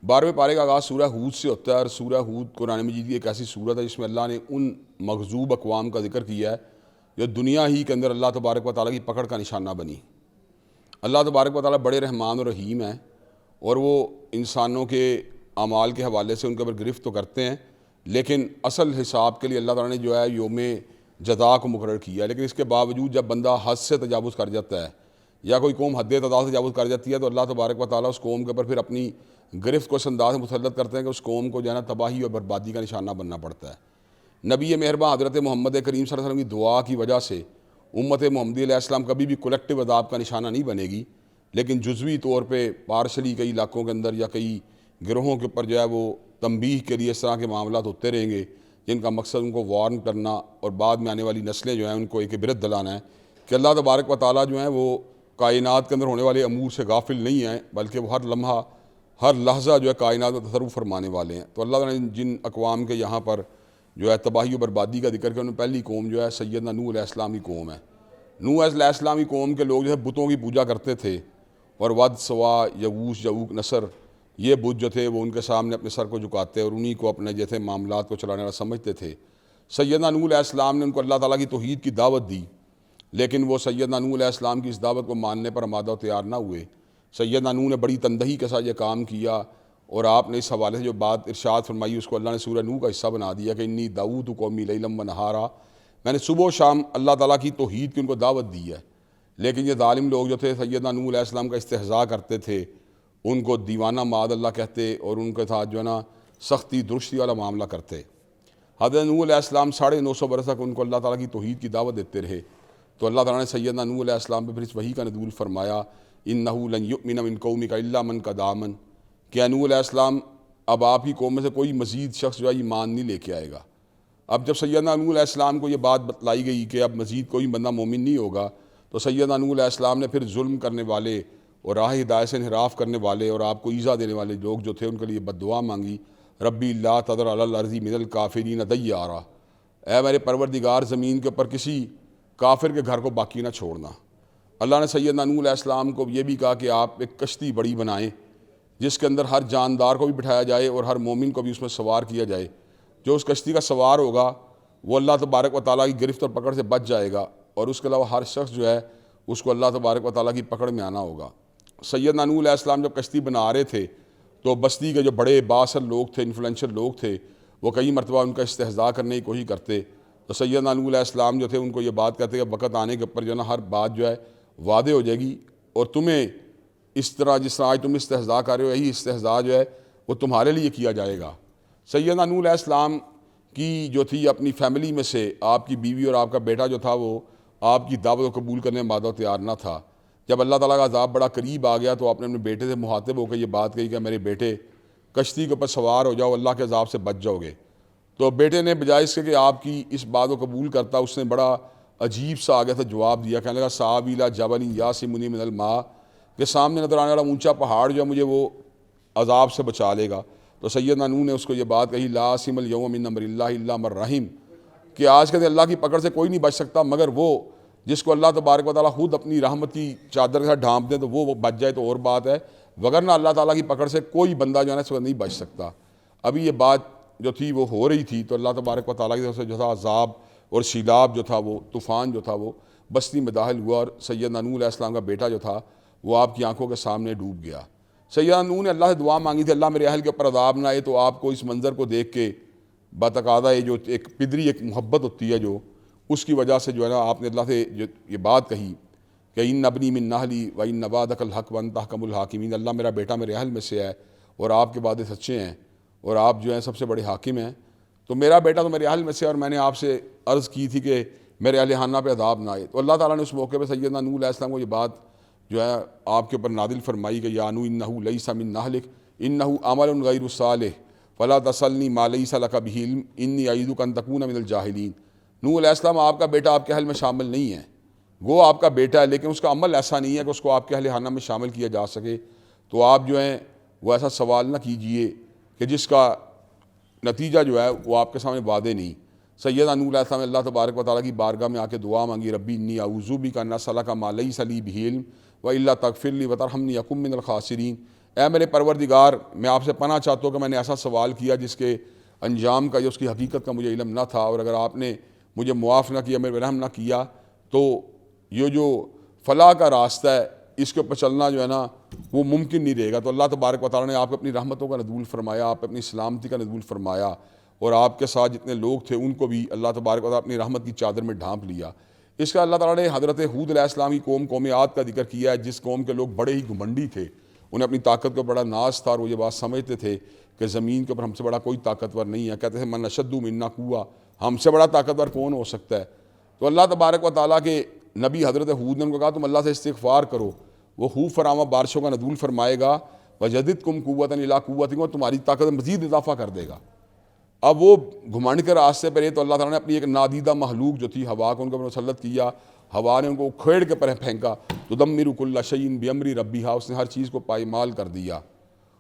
12ویں پارے کا آغاز سورہ ہود سے ہوتا ہے، اور سورہ ہود قرآن مجید کی ایک ایسی سورت ہے جس میں اللہ نے ان مغضوب اقوام کا ذکر کیا ہے جو دنیا ہی کے اندر اللہ تبارک و تعالیٰ کی پکڑ کا نشانہ بنی۔ اللہ تبارک و تعالیٰ بڑے رحمان و رحیم ہیں، اور وہ انسانوں کے اعمال کے حوالے سے ان کے اوپر گرفت تو کرتے ہیں، لیکن اصل حساب کے لیے اللہ تعالیٰ نے جو ہے یوم جزا کو مقرر کیا ہے۔ لیکن اس کے باوجود جب بندہ حد سے تجاوز کر جاتا ہے یا کوئی قوم حد تعداد سے تجاوز کر جاتی ہے، تو اللہ تبارک و تعالیٰ اس قوم کے اوپر پھر اپنی گرفت کو اس انداز میں مسلط کرتے ہیں کہ اس قوم کو جو ہے نا تباہی اور بربادی کا نشانہ بننا پڑتا ہے۔ نبی مہرباں حضرت محمد کریم صلی اللہ علیہ وسلم کی دعا کی وجہ سے امت محمدی علیہ السلام کبھی بھی کلیکٹیو عذاب کا نشانہ نہیں بنے گی، لیکن جزوی طور پہ پارشلی کئی علاقوں کے اندر یا کئی گروہوں کے اوپر جو ہے وہ تنبیہ کے لیے اس طرح کے معاملات ہوتے رہیں گے، جن کا مقصد ان کو وارن کرنا اور بعد میں آنے والی نسلیں جو ہیں ان کو ایک عبرت دلانا ہے کہ اللہ تبارک و تعالیٰ جو ہیں وہ کائنات کے اندر ہونے والے امور سے غافل نہیں ہیں، بلکہ وہ ہر لمحہ ہر لحظہ جو ہے کائنات میں تصرف فرمانے والے ہیں۔ تو اللہ تعالیٰ نے جن اقوام کے یہاں پر جو ہے تباہی و بربادی کا ذکر کیا، ان میں پہلی قوم جو ہے سیدنا نوح علیہ السلام کی قوم ہے۔ نوح علیہ السلام کی قوم کے لوگ جو ہے بتوں کی پوجا کرتے تھے، اور ود، سوا، یغوث، یعوق، نصر، یہ بت جو تھے وہ ان کے سامنے اپنے سر کو جھکاتے اور انہی کو اپنے جیسے معاملات کو چلانے والا سمجھتے تھے۔ سیدنا نوح علیہ السلام نے ان کو اللہ تعالیٰ کی توحید کی دعوت دی، لیکن وہ سیدنا نوح علیہ السلام کی اس دعوت کو ماننے پر آمادہ و تیار نہ ہوئے۔ سیدنا نوح نے بڑی تندہی کے ساتھ یہ کام کیا، اور آپ نے اس حوالے سے جو بات ارشاد فرمائی اس کو اللہ نے سورہ نوح کا حصہ بنا دیا کہ انی دعوت قومی لیلا و نہارا، میں نے صبح و شام اللہ تعالیٰ کی توحید کی ان کو دعوت دی ہے۔ لیکن یہ ظالم لوگ جو تھے سیدنا نوح علیہ السلام کا استہزاء کرتے تھے، ان کو دیوانہ معاذ اللہ کہتے، اور ان کے ساتھ جو ہے نا سختی درستی والا معاملہ کرتے۔ حضرت نوح علیہ السلام 950 برس تک ان کو اللہ تعالیٰ کی توحید کی دعوت دیتے رہے، تو اللہ تعالیٰ نے سیدنا نوح علیہ السلام پہ پھر اس وحی کا نزول فرمایا، انہ لن یؤمن من قومک الا من قد آمن، کہ نوح علیہ السلام اب آپ کی قوم میں سے کوئی مزید شخص جو ہے ایمان نہیں لے کے آئے گا۔ اب جب سیدنا نوح علیہ السلام کو یہ بات بتلائی گئی کہ اب مزید کوئی بندہ مومن نہیں ہوگا، تو سیدنا نوح علیہ السلام نے پھر ظلم کرنے والے اور راہ ہدایت سے انحراف کرنے والے اور آپ کو ایذا دینے والے لوگ جو تھے ان کے لیے بد دعا مانگی، ربی لا تذر علی الارض من الکافرین دیارا، اے میرے پروردگار زمین کے اوپر کسی کافر کے گھر کو باقی نہ چھوڑنا۔ اللہ نے سیدنا نوح علیہ السلام کو یہ بھی کہا کہ آپ ایک کشتی بڑی بنائیں جس کے اندر ہر جاندار کو بھی بٹھایا جائے اور ہر مومن کو بھی اس میں سوار کیا جائے۔ جو اس کشتی کا سوار ہوگا وہ اللہ تبارک و تعالیٰ کی گرفت اور پکڑ سے بچ جائے گا، اور اس کے علاوہ ہر شخص جو ہے اس کو اللہ تبارک و تعالیٰ کی پکڑ میں آنا ہوگا۔ سیدنا نوح علیہ السلام جب کشتی بنا رہے تھے تو بستی کے جو بڑے بااثر لوگ تھے، انفلوئنشل لوگ تھے، وہ کئی مرتبہ ان کا استہزاء کرنے کی کوشش کرتے، تو سیدنا نوح علیہ السلام جو تھے ان کو یہ بات کہتے کہ وقت آنے کے اوپر جو ہے نا ہر بات جو ہے واضح ہو جائے گی، اور تمہیں اس طرح جس طرح آج تم استہزاء کر رہے ہو یہی استہزاء جو ہے وہ تمہارے لیے کیا جائے گا۔ سیدنا نوح علیہ السلام کی جو تھی اپنی فیملی میں سے آپ کی بیوی اور آپ کا بیٹا جو تھا وہ آپ کی دعوت کو قبول کرنے میں مادہ و تیار نہ تھا۔ جب اللہ تعالیٰ کا عذاب بڑا قریب آ گیا تو آپ نے اپنے بیٹے سے مخاطب ہو کے یہ بات کہی کہ میرے بیٹے کشتی کے اوپر سوار ہو جاؤ، اللہ کے عذاب سے بچ جاؤ گے۔ تو بیٹے نے بجائے اس کے کہ آپ کی اس بات کو قبول کرتا، اس نے بڑا عجیب سا آگے سے جواب دیا، کہنے لگا سآوی الی جبل یعصمنی من الماء، کہ سامنے نظر آنے والا اونچا پہاڑ جو ہے مجھے وہ عذاب سے بچا لے گا۔ تو سیدنا نوح نے اس کو یہ بات کہی، لا عاصم اليوم من امر اللہ الا من رحم، کہ آج کے دن اللہ کی پکڑ سے کوئی نہیں بچ سکتا مگر وہ جس کو اللہ تبارک و تعالیٰ خود اپنی رحمت کی چادر کے ساتھ ڈھانپ دیں تو وہ بچ جائے تو اور بات ہے، وگرنہ اللہ تعالیٰ کی پکڑ سے کوئی بندہ جو ہے نا اس وقت نہیں بچ سکتا۔ ابھی یہ بات جو تھی وہ ہو رہی تھی تو اللہ تبارک و تعالیٰ کی طرف سے جو تھا عذاب اور سیلاب جو تھا وہ طوفان جو تھا وہ بستی میں داخل ہوا، اور سیدنا نوح علیہ السلام کا بیٹا جو تھا وہ آپ کی آنکھوں کے سامنے ڈوب گیا۔ سیدنا نوح نے اللہ سے دعا مانگی تھی اللہ میرے اہل کے اوپر عذاب نہ آئے، تو آپ کو اس منظر کو دیکھ کے بتقاضا یہ جو ایک پدری ایک محبت ہوتی ہے جو اس کی وجہ سے جو ہے نا آپ نے اللہ سے جو یہ بات کہی کہ ان ابنی من نہلی و ان وعدک الحق وانت احکم الحاکمین، اللہ میرا بیٹا میرے اہل میں سے ہے اور آپ کے وعدے سچے ہیں اور آپ جو ہیں سب سے بڑے حاکم ہیں، تو میرا بیٹا تو میرے اہل میں سے، اور میں نے آپ سے عرض کی تھی کہ میرے اہل خانہ پہ عذاب نہ آئے۔ تو اللہ تعالیٰ نے اس موقع پہ سیدنا نوح علیہ السلام کو یہ بات جو ہے آپ کے اوپر نازل فرمائی کہ یا نوح انہ لیس من نہلک انہ عمل غیر صالح فلا تسألنی ما لیس لک بہ علم انی اعیذک ان تکون من الجاہلین۔ نوح علیہ السلام آپ کا بیٹا آپ کے اہل میں شامل نہیں ہے، وہ آپ کا بیٹا ہے لیکن اس کا عمل ایسا نہیں ہے کہ اس کو آپ کے اہل خانہ میں شامل کیا جا سکے، تو آپ جو ہیں وہ ایسا سوال نہ کیجئے کہ جس کا نتیجہ جو ہے وہ آپ کے سامنے واضح نہیں۔ سیدنا نوح علیہ السلام نے اللہ تبارک و تعالیٰ کی بارگاہ میں آ کے دعا مانگی، ربی انی اعوذ بک ان اسألک ما لیس لی بہ علم والا تغفر لی وترحمنی اکن من الخاسرین، اے میرے پروردگار میں آپ سے پناہ چاہتا ہوں کہ میں نے ایسا سوال کیا جس کے انجام کا یا اس کی حقیقت کا مجھے علم نہ تھا، اور اگر آپ نے مجھے معاف نہ کیا، میرے رحم نہ کیا، تو یہ جو فلاح کا راستہ ہے اس کے اوپر چلنا جو ہے نا وہ ممکن نہیں رہے گا۔ تو اللہ تبارک و تعالیٰ نے آپ کو اپنی رحمتوں کا نزول فرمایا، آپ اپنی سلامتی کا نزول فرمایا، اور آپ کے ساتھ جتنے لوگ تھے ان کو بھی اللہ تبارک و تعالیٰ اپنی رحمت کی چادر میں ڈھانپ لیا۔ اس کا اللہ تعالیٰ نے حضرت ہود علیہ السلام کی قوم عاد کا ذکر کیا ہے، جس قوم کے لوگ بڑے ہی گھمنڈی تھے، انہیں اپنی طاقت کو بڑا ناز تھا، اور وہ یہ بات سمجھتے تھے کہ زمین کے اوپر ہم سے بڑا کوئی طاقتور نہیں ہے۔ کہتے ہیں من اشد منا قوہ، ہم سے بڑا طاقتور کون ہو سکتا ہے؟ تو اللہ تبارک و تعالیٰ کے نبی حضرت ہود نے ان کو کہا تم اللہ سے استغفار کرو، وہ خوب فراواں بارشوں کا نزول فرمائے گا، وجددکم قوۃ الی قوتکم، اور تمہاری طاقت میں مزید اضافہ کر دے گا۔ اب وہ گھمنڈ کے راستے پر تو اللہ تعالیٰ نے اپنی ایک نادیدہ مخلوق جو تھی ہوا کو ان کے اوپر مسلط کیا، ہوا نے ان کو کھیڑ کے پھینکا، تدمر کل شیء بامر ربھا، اس نے ہر چیز کو پائمال کر دیا،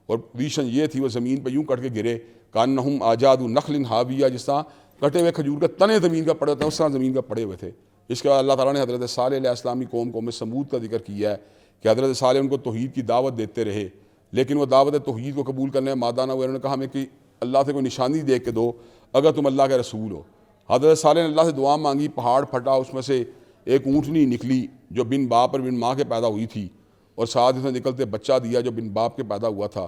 اور پوزیشن یہ تھی وہ زمین پہ یوں کٹ کے گرے کانہم اعجاز نخل حاویہ، جس طرح کٹے ہوئے کھجور کے تنے زمین کا پڑے ہوتے ہیں اس طرح زمین کا پڑے ہوئے تھے۔ اس کے بعد اللہ تعالیٰ نے حضرت صالح علیہ السلام کی قوم سمود کا ذکر کیا ہے کہ حضرت صالح ان کو توحید کی دعوت دیتے رہے، لیکن وہ دعوت توحید کو قبول کرنے میں مادہ نہ ہوئے۔ انہوں نے کہا ہمیں کہ اللہ سے کوئی نشانی دیکھ کے دو اگر تم اللہ کے رسول ہو۔ حضرت صالح نے اللہ سے دعا مانگی، پہاڑ پھٹا، اس میں سے ایک اونٹنی نکلی جو بن باپ اور بن ماں کے پیدا ہوئی تھی، اور ساتھ اس نے نکلتے بچہ دیا جو بن باپ کے پیدا ہوا تھا۔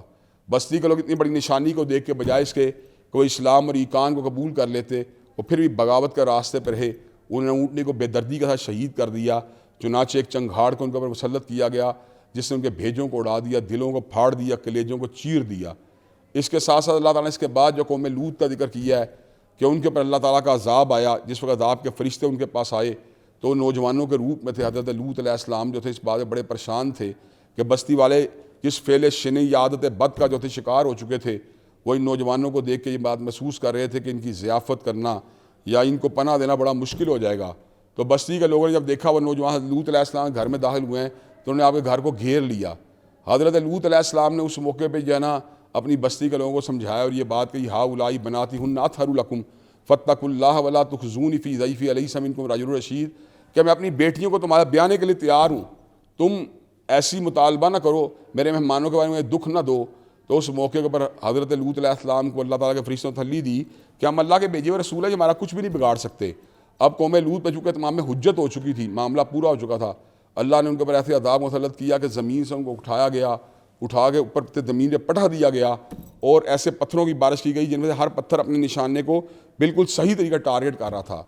بستی کے لوگ اتنی بڑی نشانی کو دیکھ کے بجائے اس کے کوئی اسلام اور ایمان کو قبول کر لیتے، وہ پھر بھی بغاوت کے راستے پر رہے۔ انہوں نے اونٹنی کو بے دردی کے ساتھ شہید کر دیا، چنانچہ ایک چنگھاڑ کو ان کے اوپر مسلط کیا گیا جس نے ان کے بھیجوں کو اڑا دیا، دلوں کو پھاڑ دیا، کلیجوں کو چیر دیا۔ اس کے ساتھ ساتھ اللہ تعالیٰ نے اس کے بعد جو قوم لوط کا ذکر کیا ہے کہ ان کے اوپر اللہ تعالیٰ کا عذاب آیا، جس وقت عذاب کے فرشتے ان کے پاس آئے تو نوجوانوں کے روپ میں تھے۔ حضرت لوط علیہ السلام جو تھے اس بات میں بڑے پریشان تھے کہ بستی والے جس فعل شنی یا عادت بد کا جو تھے شکار ہو چکے تھے، وہ ان نوجوانوں کو دیکھ کے یہ بات محسوس کر رہے تھے کہ ان کی ضیافت کرنا یا ان کو پناہ دینا بڑا مشکل ہو جائے گا۔ تو بستی کے لوگوں نے جب دیکھا وہ نوجوان لوط علیہ السلام کے گھر میں داخل ہوئے ہیں تو انہوں نے آپ کے گھر کو گھیر لیا۔ حضرت لوط علیہ السلام نے اس موقع پہ جو ہے نا اپنی بستی کے لوگوں کو سمجھایا اور یہ بات کہی ہؤلاء بناتی ہن اطہر لکم فاتقوا اللہ ولا تخزونی فی ضیفی الیس منکم رجل رشید، کہ میں اپنی بیٹیوں کو تمہارے بیانے کے لیے تیار ہوں، تم ایسی مطالبہ نہ کرو، میرے مہمانوں کے بارے میں دکھ نہ دو۔ تو اس موقع کے اوپر حضرت لوط علیہ السلام کو اللہ تعالیٰ کے فرشتوں نے تسلی دی کہ ہم اللہ کے بھیجے ہوئے رسول ہیں، یہ ہمارا کچھ بھی نہیں بگاڑ سکتے۔ اب قوم لوط پہ چونکہ تمام میں حجت ہو چکی تھی، معاملہ پورا ہو چکا تھا، اللہ نے ان کے اوپر ایسے عذاب مسلط کیا کہ زمین سے ان کو اٹھایا گیا، اٹھا کے اوپر زمین سے پٹھا دیا گیا، اور ایسے پتھروں کی بارش کی گئی جن میں سے ہر پتھر اپنے نشانے کو بالکل صحیح طریقے ٹارگٹ کر رہا تھا۔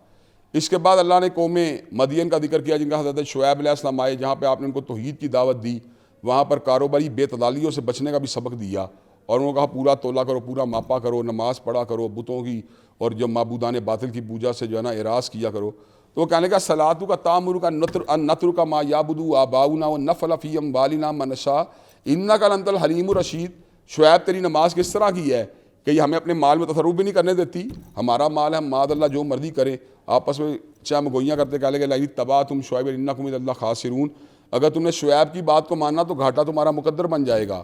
اس کے بعد اللہ نے قوم مدین کا ذکر کیا جن کا حضرت شعیب علیہ السلام آئے، جہاں پہ آپ نے ان کو توحید کی دعوت دی، وہاں پر کاروباری بے تعدالیوں سے بچنے کا بھی سبق دیا، اور انہوں نے کہا پورا تولا کرو، پورا ماپا کرو، نماز پڑھا کرو، بتوں کی اور جو معبودان باطل کی پوجا سے جو ہے نا اعراض کیا کرو۔ تو وہ کہنے کا صلاتو کا تامر کا نتر کا ما یعبدو آباؤنا ونفعل فی اموالنا ما نشاء انک لانت الحلیم الرشید۔ شعیب تیری نماز کس طرح کی ہے کہ یہ ہمیں اپنے مال میں تصرف بھی نہیں کرنے دیتی، ہمارا مال ہے، ہم معاذ اللہ جو مرضی کریں۔ آپس میں چم گوئیاں کرتے کہہ لے کہ لئن اتبعتم شعیبا انکم اذا لخاسرون، اگر تم نے شعیب کی بات کو ماننا تو گھاٹا تمہارا مقدر بن جائے گا۔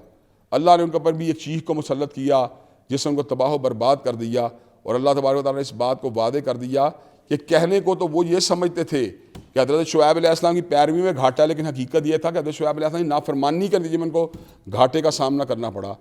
اللہ نے ان کے اوپر بھی ایک چیخ کو مسلط کیا جس نے ان کو تباہ و برباد کر دیا، اور اللہ تبارک و تعالیٰ نے اس بات کو واضح کر دیا کہ کہنے کو تو وہ یہ سمجھتے تھے کہ حضرت شعیب علیہ السلام کی پیروی میں گھاٹا ہے، لیکن حقیقت یہ تھا کہ حضرت شعیب علیہ السلام کی نافرمانی کے نتیجے میں ان کو گھاٹے کا سامنا کرنا پڑا۔